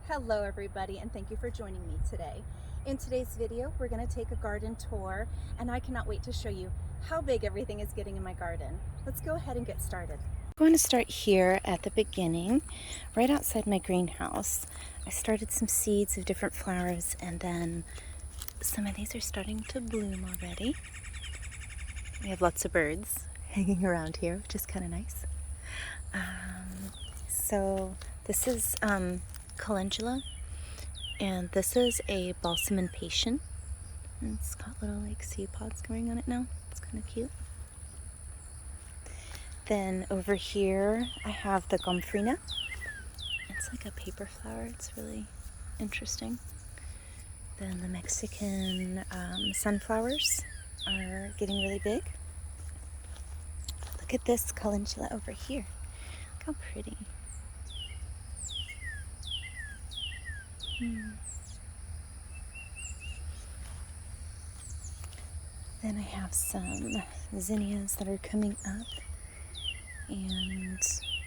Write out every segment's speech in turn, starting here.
Hello everybody, and thank you for joining me today. In today's video, we're going to take a garden tour, and I cannot wait to show you how big everything is getting in my garden. Let's go ahead and get started. I'm going to start here at the beginning, right outside my greenhouse. I started some seeds of different flowers, and then some of these are starting to bloom already. We have lots of birds hanging around here, which is kind of nice. So this is calendula, and this is a balsam impatient, and it's got little like seed pods going on it now. It's kind of cute. Then over here I have the gomphrena. It's like a paper flower. It's really interesting. Then the Mexican sunflowers are getting really big. Look at this calendula over here. Look how pretty. Then I have some zinnias that are coming up, and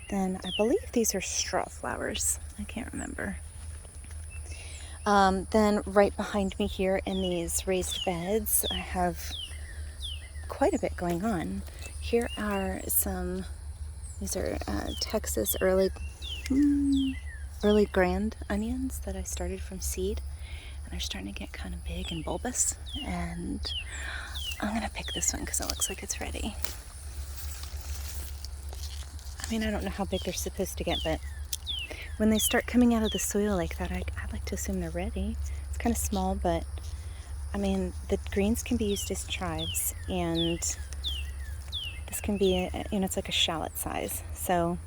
then I believe these are straw flowers. I can't remember. Then right behind me here in these raised beds, I have quite a bit going on. Here are these are Texas early grand onions that I started from seed, and they're starting to get kind of big and bulbous, and I'm gonna pick this one because it looks like it's ready. I mean, I don't know how big they're supposed to get, but when they start coming out of the soil like that, I'd like to assume they're ready. It's kind of small, but I mean, the greens can be used as chives, and this can be, it's like a shallot size, so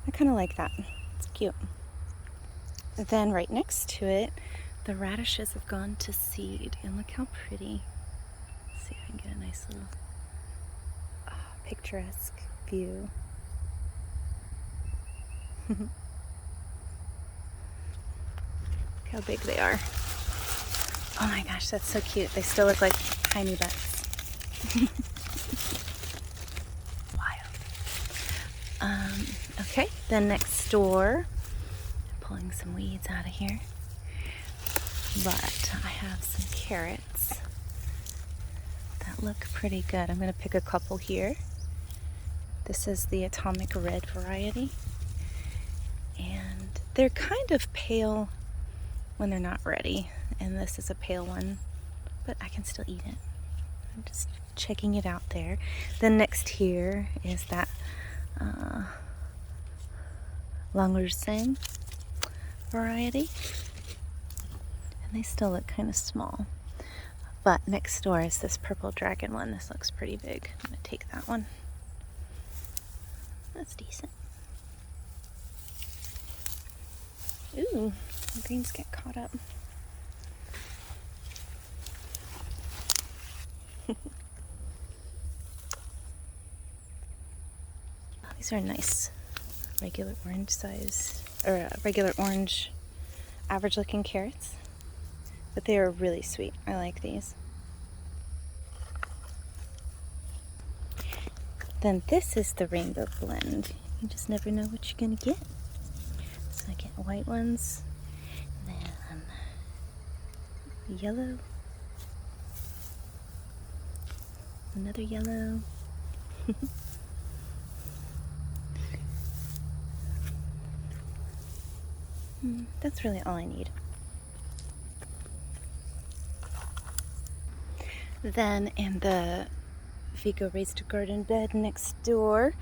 I kind of like that. It's cute. Then right next to it, the radishes have gone to seed, and look how pretty. Let's see if I can get a nice little picturesque view. Look how big they are. Oh my gosh, that's so cute. They still look like tiny butts. Wild. Okay, then next door, pulling some weeds out of here, but I have some carrots that look pretty good. I'm going to pick a couple here. This is the atomic red variety, and they're kind of pale when they're not ready, and this is a pale one, but I can still eat it. I'm just checking it out there. Then next here is that Langursang variety, and they still look kind of small. But next door is this purple dragon one. This looks pretty big. I'm gonna take that one. That's decent. Ooh, the greens get caught up. These are nice regular orange size, or regular orange average looking carrots, but they are really sweet. I like these. Then this is the rainbow blend. You just never know what you're gonna get. So I get white ones, then yellow, another yellow. That's really all I need. Then in the Vigo raised garden bed next door,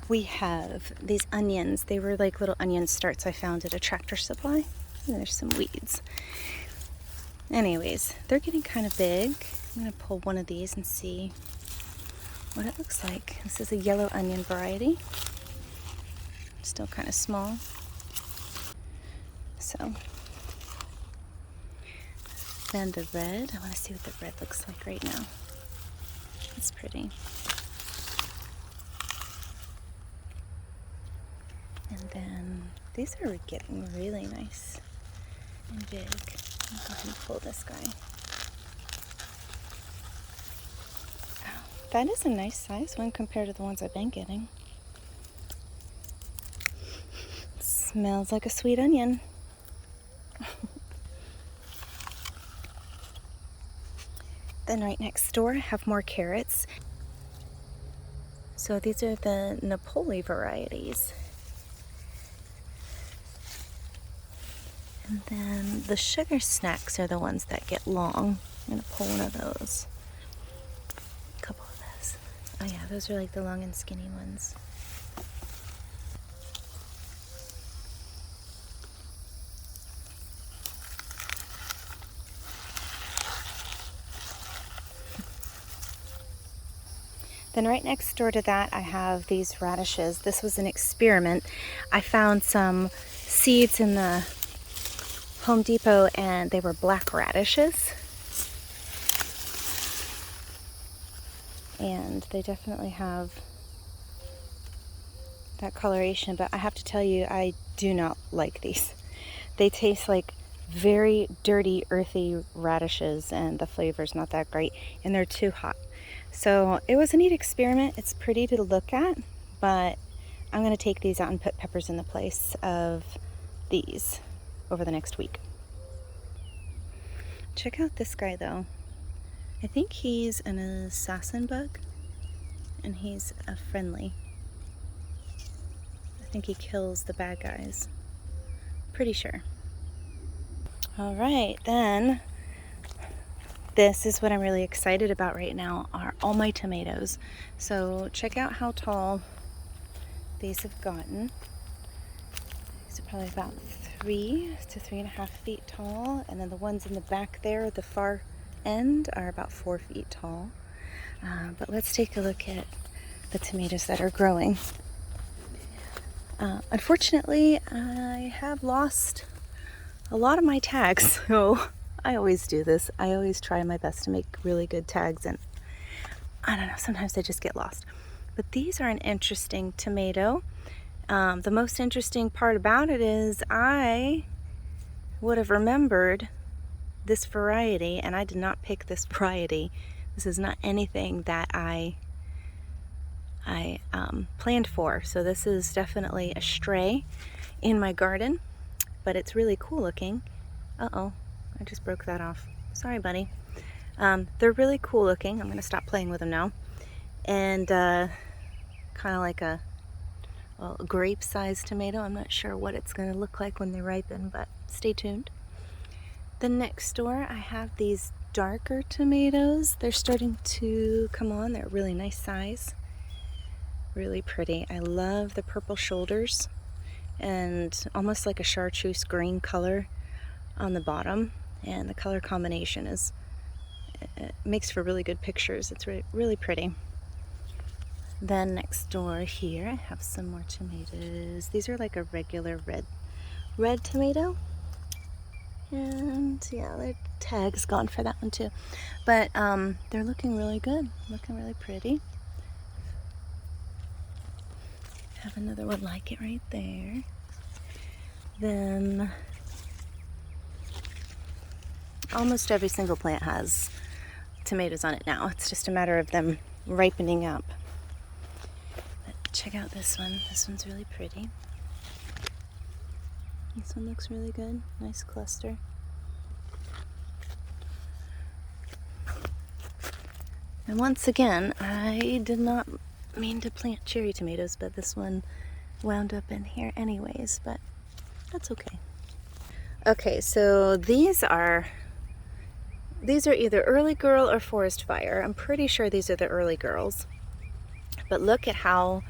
we have these onions. They were like little onion starts I found at a Tractor Supply. And there's some weeds. Anyways, they're getting kind of big. I'm going to pull one of these and see what it looks like. This is a yellow onion variety. Still kind of small. So, then the red. I want to see what the red looks like right now. It's pretty. And then these are getting really nice and big. I'll go ahead and pull this guy. Oh, that is a nice size one compared to the ones I've been getting. Smells like a sweet onion. Then right next door I have more carrots. So these are the Napoli varieties. And then the sugar snacks are the ones that get long. I'm gonna pull one of those. A couple of those. Oh yeah, those are like the long and skinny ones. Then right next door to that, I have these radishes. This was an experiment. I found some seeds in the Home Depot and they were black radishes. And they definitely have that coloration, but I have to tell you, I do not like these. They taste like very dirty, earthy radishes, and the flavor's not that great, and they're too hot. So it was a neat experiment. It's pretty to look at, but I'm going to take these out and put peppers in the place of these over the next week. Check out this guy though. I think he's an assassin bug, and he's a friendly. I think he kills the bad guys. Pretty sure. All right, then this is what I'm really excited about right now, are all my tomatoes. So check out how tall these have gotten. These are probably about 3 to 3.5 feet tall, and then the ones in the back there, the far end, are about 4 feet tall. But let's take a look at the tomatoes that are growing. Unfortunately, I have lost a lot of my tags, so I always do this. I always try my best to make really good tags, and I don't know, sometimes they just get lost. But these are an interesting tomato. The most interesting part about it is I would have remembered this variety, and I did not pick this variety. This is not anything that I planned for. So this is definitely a stray in my garden, but it's really cool looking. Uh-oh, I just broke that off. Sorry, buddy. They're really cool looking. I'm gonna stop playing with them now. And kind of like a grape-sized tomato. I'm not sure what it's gonna look like when they ripen, but stay tuned. Then next door, I have these darker tomatoes. They're starting to come on. They're a really nice size. Really pretty. I love the purple shoulders and almost like a chartreuse green color on the bottom, and the color combination is, it makes for really good pictures. It's really pretty. Then next door here I have some more tomatoes. These are like a regular red tomato, and yeah, their tag's gone for that one too, but they're looking really good, looking really pretty. Have another one like it right there. Then almost every single plant has tomatoes on it now. It's just a matter of them ripening up. But check out this one. This one's really pretty. This one looks really good. Nice cluster. And once again, I did not mean to plant cherry tomatoes, but this one wound up in here anyways, but that's okay. Okay, so these are either early girl or forest fire. I'm pretty sure these are the early girls, but look at how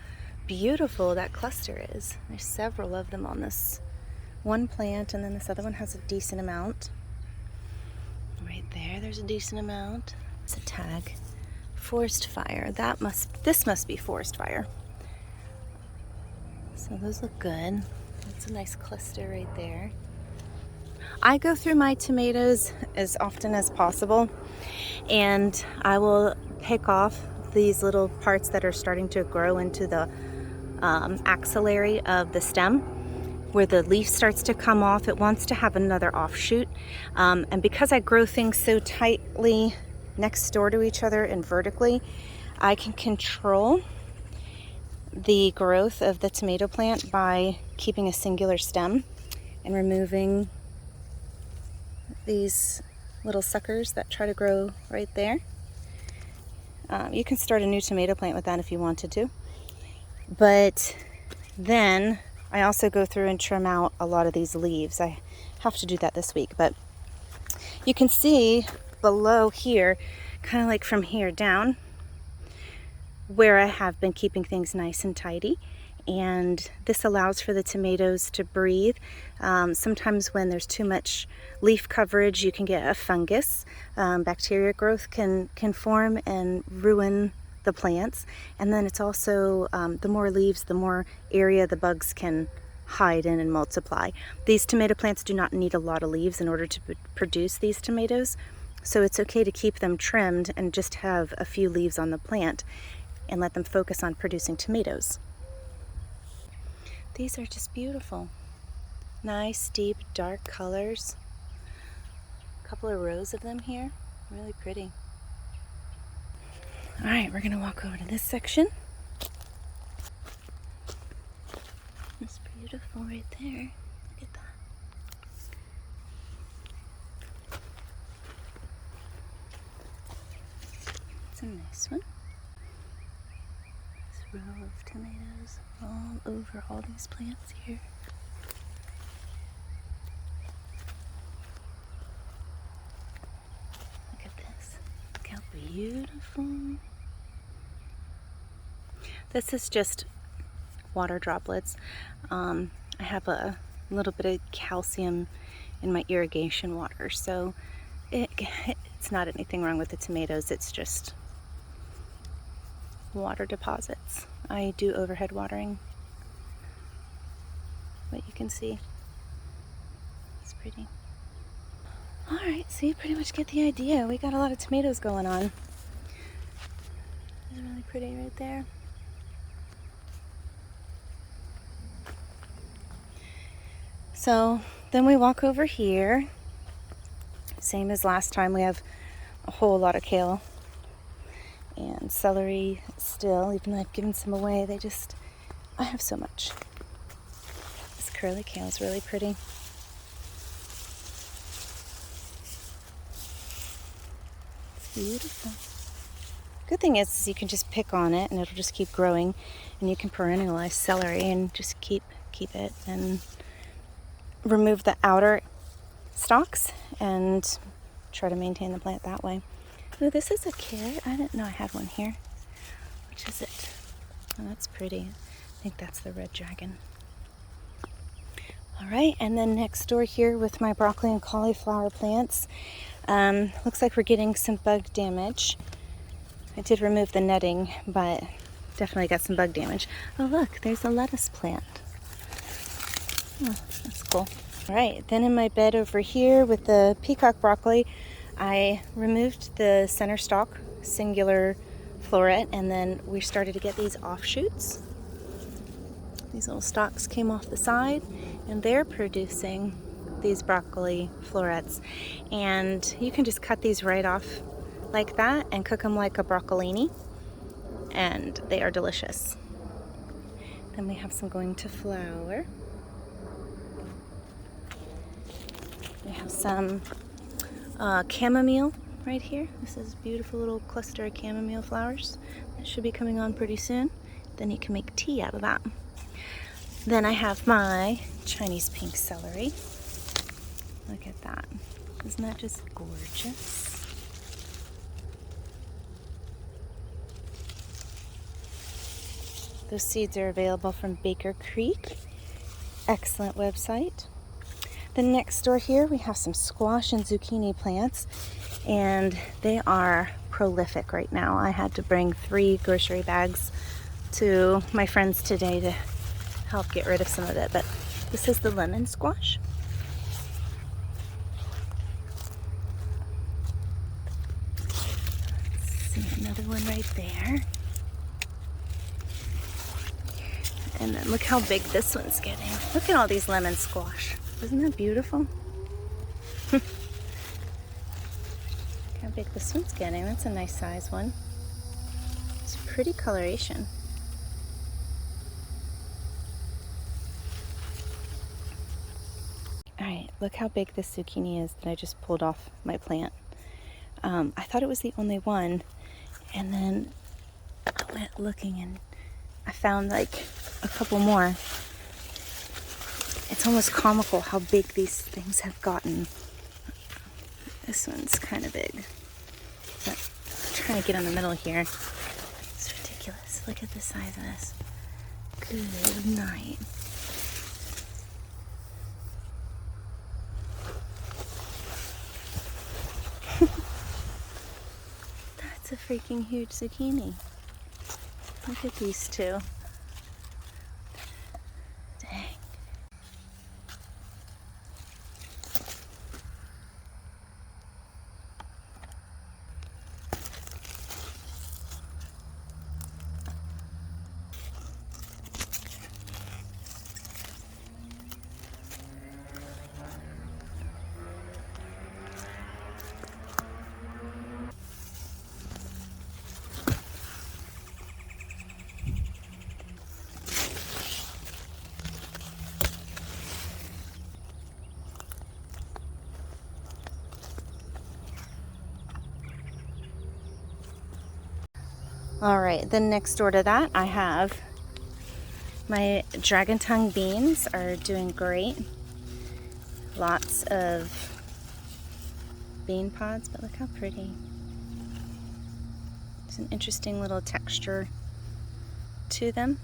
beautiful that cluster is. There's several of them on this one plant, and then this other one has a decent amount. Right there's a decent amount. It's a tag. Forest fire. This must be forest fire. So those look good. That's a nice cluster right there. I go through my tomatoes as often as possible, and I will pick off these little parts that are starting to grow into the axillary of the stem, where the leaf starts to come off. It wants to have another offshoot, and because I grow things so tightly next door to each other and vertically, I can control the growth of the tomato plant by keeping a singular stem and removing these little suckers that try to grow right there. You can start a new tomato plant with that if you wanted to. But then I also go through and trim out a lot of these leaves. I have to do that this week, but you can see below here, kind of like from here down, where I have been keeping things nice and tidy. And this allows for the tomatoes to breathe. Sometimes when there's too much leaf coverage, you can get a fungus. Bacteria growth can form and ruin the plants. And then it's also, the more leaves, the more area the bugs can hide in and multiply. These tomato plants do not need a lot of leaves in order to produce these tomatoes. So it's okay to keep them trimmed and just have a few leaves on the plant and let them focus on producing tomatoes. These are just beautiful. Nice, deep, dark colors. A couple of rows of them here. Really pretty. All right, we're gonna walk over to this section. It's beautiful right there. Look at that. It's a nice one. This row of tomatoes all over all these plants here. Look at this. Look how beautiful. This is just water droplets. I have a little bit of calcium in my irrigation water, so it's not anything wrong with the tomatoes. It's just water deposits. I do overhead watering, but you can see it's pretty. All right, so you pretty much get the idea. We got a lot of tomatoes going on. It's really pretty right there. So then we walk over here. Same as last time, we have a whole lot of kale and celery still, even though I've given some away. I have so much. This curly kale is really pretty. It's beautiful. Good thing is you can just pick on it and it'll just keep growing, and you can perennialize celery and just keep it and remove the outer stalks and try to maintain the plant that way. Oh, this is a carrot. I didn't know I had one here. Which is it? Oh, that's pretty. I think that's the red dragon. All right, and then next door here with my broccoli and cauliflower plants, looks like we're getting some bug damage. I did remove the netting, but definitely got some bug damage. Oh look, there's a lettuce plant. Oh, that's cool. All right, then in my bed over here with the peacock broccoli, I removed the center stalk, singular floret, and then we started to get these offshoots. These little stalks came off the side, and they're producing these broccoli florets. And you can just cut these right off like that and cook them like a broccolini, and they are delicious. Then we have some going to flower. We have some chamomile right here. This is a beautiful little cluster of chamomile flowers that should be coming on pretty soon. Then you can make tea out of that. Then I have my Chinese pink celery. Look at that. Isn't that just gorgeous? Those seeds are available from Baker Creek. Excellent website. Then next door here we have some squash and zucchini plants, and they are prolific right now. I had to bring 3 grocery bags to my friends today to help get rid of some of it, but this is the lemon squash. Let's see, another one right there. And then look how big this one's getting. Look at all these lemon squash. Isn't that beautiful? Look how big this one's getting. That's a nice size one. It's pretty coloration. All right, look how big this zucchini is that I just pulled off my plant. I thought it was the only one, and then I went looking and I found like a couple more. It's almost comical how big these things have gotten. This one's kind of big. But I'm trying to get in the middle here. It's ridiculous. Look at the size of this. Good night. That's a freaking huge zucchini. Look at these two. Dang. All right, then next door to that, I have my dragon tongue beans are doing great. Lots of bean pods, but look how pretty. It's an interesting little texture to them.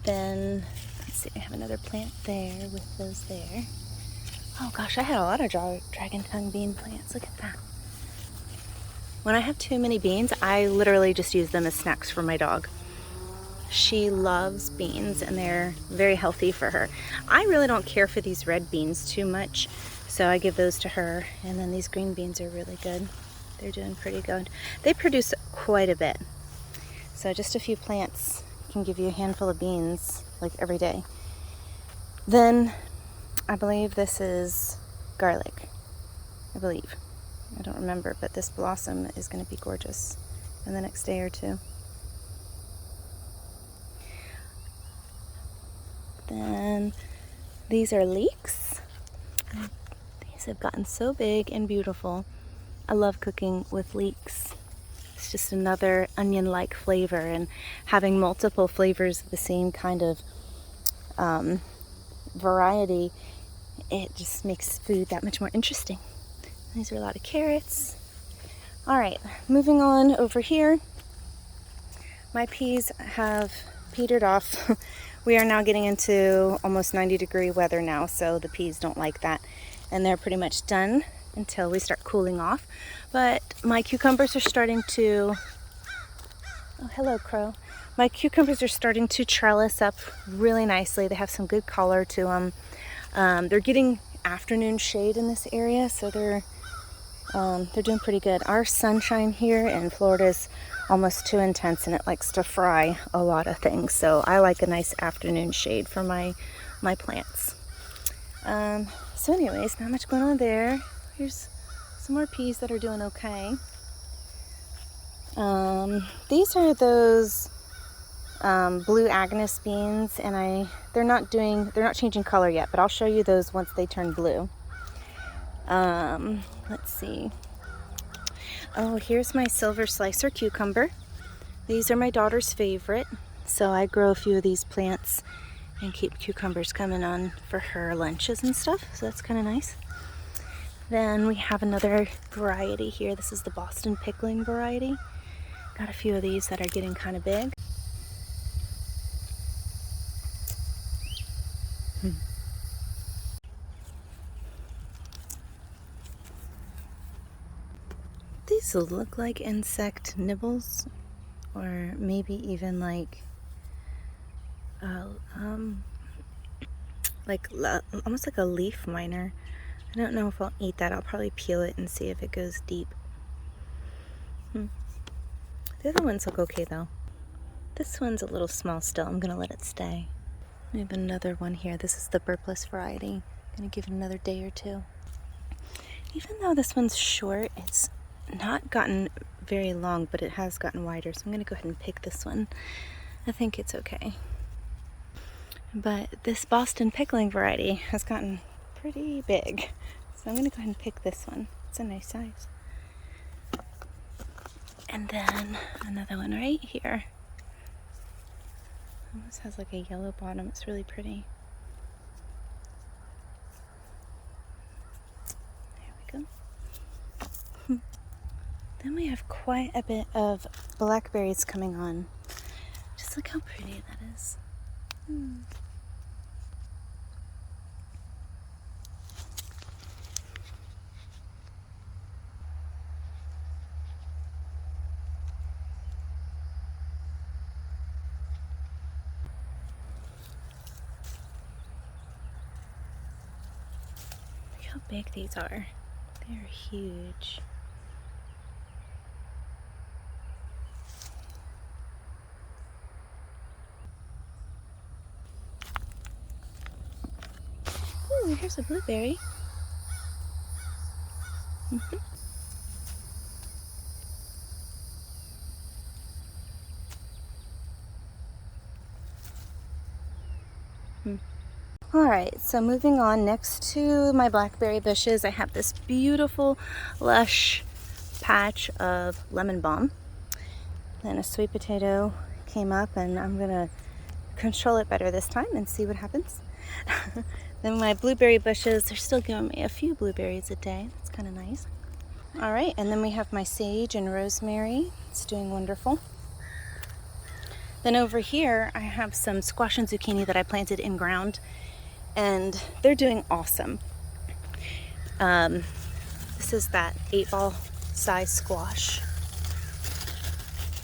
Then, let's see, I have another plant there with those there. Oh gosh, I had a lot of dragon tongue bean plants. Look at that. When I have too many beans, I literally just use them as snacks for my dog. She loves beans and they're very healthy for her. I really don't care for these red beans too much, so I give those to her. And then these green beans are really good. They're doing pretty good. They produce quite a bit. So just a few plants can give you a handful of beans like every day. Then I believe this is garlic. I believe. I don't remember, but this blossom is going to be gorgeous in the next day or two. Then these are leeks. These have gotten so big and beautiful. I love cooking with leeks. It's just another onion-like flavor, and having multiple flavors of the same kind of variety, it just makes food that much more interesting. These are a lot of carrots. All right, moving on over here. My peas have petered off. We are now getting into almost 90-degree weather now, so the peas don't like that. And they're pretty much done until we start cooling off. But my cucumbers are starting to, oh, hello, crow. My cucumbers are starting to trellis up really nicely. They have some good color to them. They're getting afternoon shade in this area, so they're doing pretty good. Our sunshine here in Florida is almost too intense, and it likes to fry a lot of things. So I like a nice afternoon shade for my plants. So anyways, not much going on there. Here's some more peas that are doing okay. These are those blue Agnes beans, and they're not changing color yet, but I'll show you those once they turn blue. Let's see. Oh, here's my silver slicer cucumber. These are my daughter's favorite, so I grow a few of these plants and keep cucumbers coming on for her lunches and stuff, so that's kind of nice. Then we have another variety here. This is the Boston pickling variety. Got a few of these that are getting kind of big. These look like insect nibbles, or maybe even like almost like a leaf miner. I don't know if I'll eat that. I'll probably peel it and see if it goes deep. The other ones look okay though. This one's a little small still. I'm gonna let it stay. We have another one here. This is the burpless variety. I'm gonna give it another day or two. Even though this one's short, it's not gotten very long, but it has gotten wider, so I'm gonna go ahead and pick this one. I think it's okay. But this Boston pickling variety has gotten pretty big. So I'm going to go ahead and pick this one. It's a nice size. And then another one right here. This has like a yellow bottom. It's really pretty. There we go. Then we have quite a bit of blackberries coming on. Just look how pretty that is. Look how big these are. They're huge. Ooh, here's a blueberry. Alright, so moving on, next to my blackberry bushes, I have this beautiful, lush patch of lemon balm. Then a sweet potato came up, and I'm going to control it better this time and see what happens. Then my blueberry bushes, they're still giving me a few blueberries a day. That's kind of nice. Alright, and then we have my sage and rosemary. It's doing wonderful. Then over here, I have some squash and zucchini that I planted in ground, and they're doing awesome. This is that 8-ball size squash.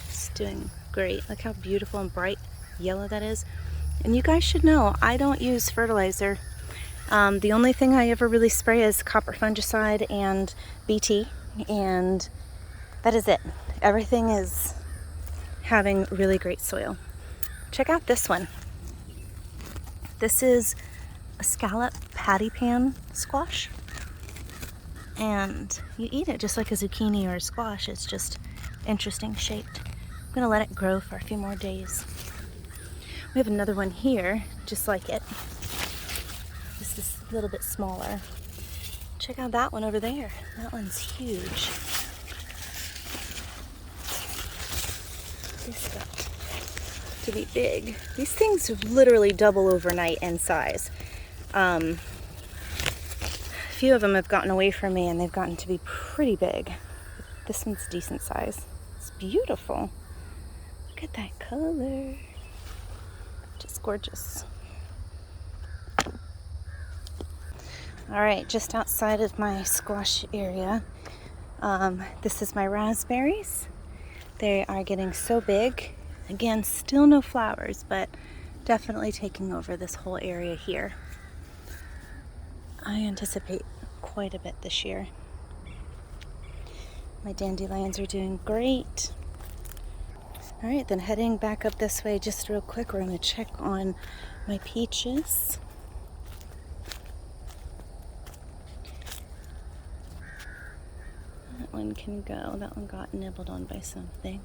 It's doing great. Look how beautiful and bright yellow that is. And you guys should know, I don't use fertilizer. The only thing I ever really spray is copper fungicide and BT, and that is it. Everything is having really great soil. Check out this one. This is a scallop patty pan squash, and you eat it just like a zucchini or a squash. It's just interesting shaped. I'm gonna let it grow for a few more days. We have another one here just like it. This is a little bit smaller. Check out that one over there. That one's huge. This got to be big. These things literally double overnight in size. A few of them have gotten away from me, and they've gotten to be pretty big. This one's decent size. It's beautiful. Look at that color. Just gorgeous. All right, just outside of my squash area, this is my raspberries. They are getting so big. Again, still no flowers, but definitely taking over this whole area here. I anticipate quite a bit this year. My dandelions are doing great. All right, then heading back up this way just real quick, we're going to check on my peaches. That one can go. That one got nibbled on by something.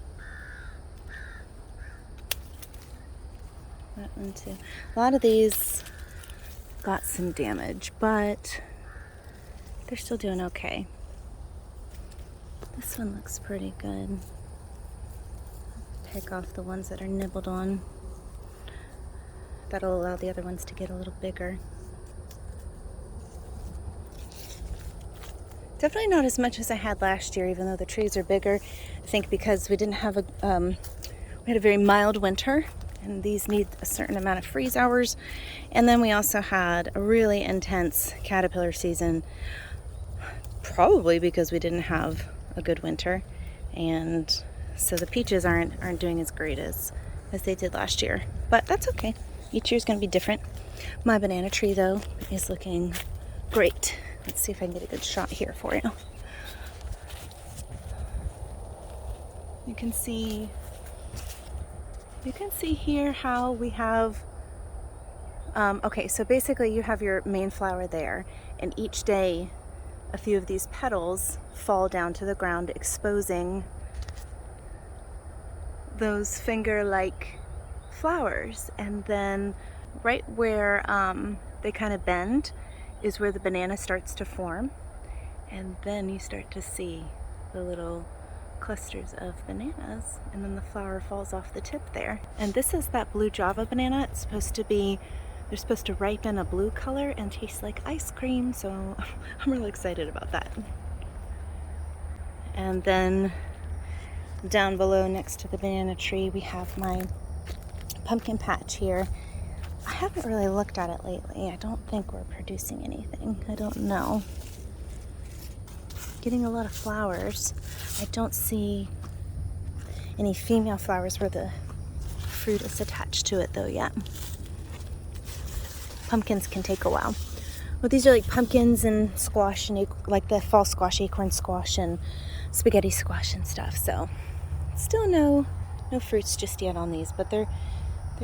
That one too. A lot of these got some damage, but they're still doing okay. This one looks pretty good. Pick off the ones that are nibbled on. That'll allow the other ones to get a little bigger. Definitely not as much as I had last year, even though the trees are bigger. I think because we didn't have we had a very mild winter, and these need a certain amount of freeze hours. And then we also had a really intense caterpillar season, probably because we didn't have a good winter. And so the peaches aren't doing as great as they did last year. But that's okay. Each year's going to be different. My banana tree, though, is looking great. Let's see if I can get a good shot here for you. You can see here how we have, okay, so basically you have your main flower there, and each day a few of these petals fall down to the ground, exposing those finger-like flowers. And then right where they kind of bend is where the banana starts to form, and then you start to see the little clusters of bananas, and then the flower falls off the tip there. And this is that blue Java banana. It's supposed to be, they're supposed to ripen a blue color and taste like ice cream, so I'm really excited about that. And then down below next to the banana tree we have my pumpkin patch here. I haven't really looked at it lately. I don't think we're producing anything. I don't know. Getting a lot of flowers. I don't see any female flowers where the fruit is attached to it though yet. Pumpkins can take a while. Well, these are like pumpkins and squash and like the fall squash, acorn squash and spaghetti squash and stuff. So still no fruits just yet on these, but they're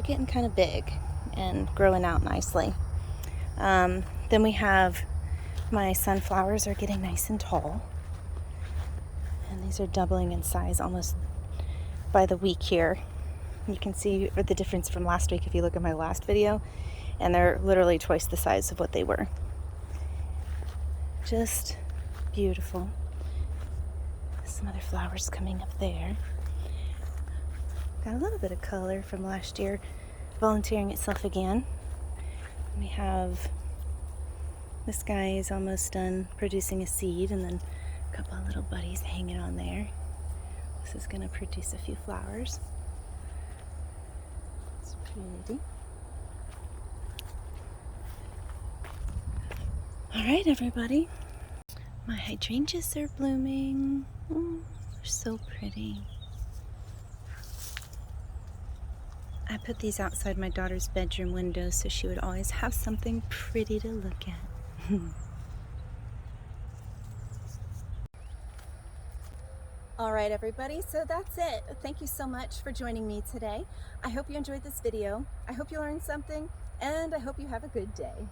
getting kind of big and growing out nicely. Then we have my sunflowers are getting nice and tall, and these are doubling in size almost by the week here. You can see the difference from last week if you look at my last video, and they're literally twice the size of what they were. Just beautiful. Some other flowers coming up there. Got a little bit of color from last year volunteering itself again. We have this guy is almost done producing a seed, and then a couple of little buddies hanging on there. This is going to produce a few flowers. It's pretty. All right, everybody. My hydrangeas are blooming. Oh, they're so pretty. I put these outside my daughter's bedroom window so she would always have something pretty to look at. All right, everybody, so that's it. Thank you so much for joining me today. I hope you enjoyed this video. I hope you learned something, and I hope you have a good day.